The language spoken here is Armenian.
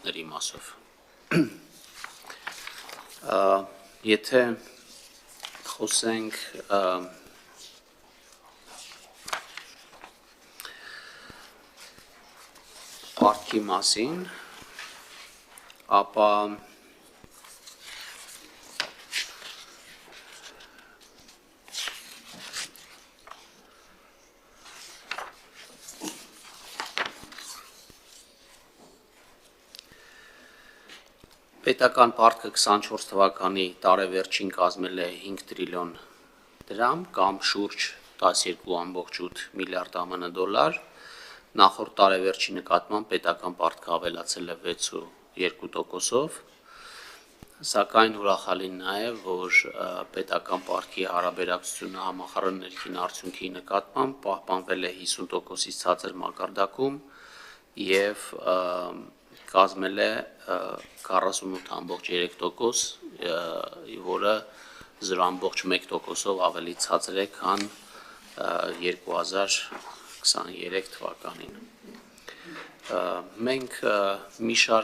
տաղանդների մասով։ Եթե խոսենք պարտքի մասին, ապա պետական պարտքը 24 թվականի տարեվերջին կազմել է 5 տրիլիոն դրամ կամ շուրջ 12.8 միլիարդ ԱՄՆ դոլար, նախորդ տարեվերջի նկատմամբ պետական պարտքը ավելացել է 6.2%, սակայն ուրախալին նաև, որ պետական պարտքի հարաբերակցությունը համախառն ներքին արդյունքի նկատմամբ պահպանվել է 50%-ից ցածր մակարդակում և կազմել է 48.3%, որը 0.1%-ով ավելի ցածր է, քան 2023 թվականին։ Մենք մի շարք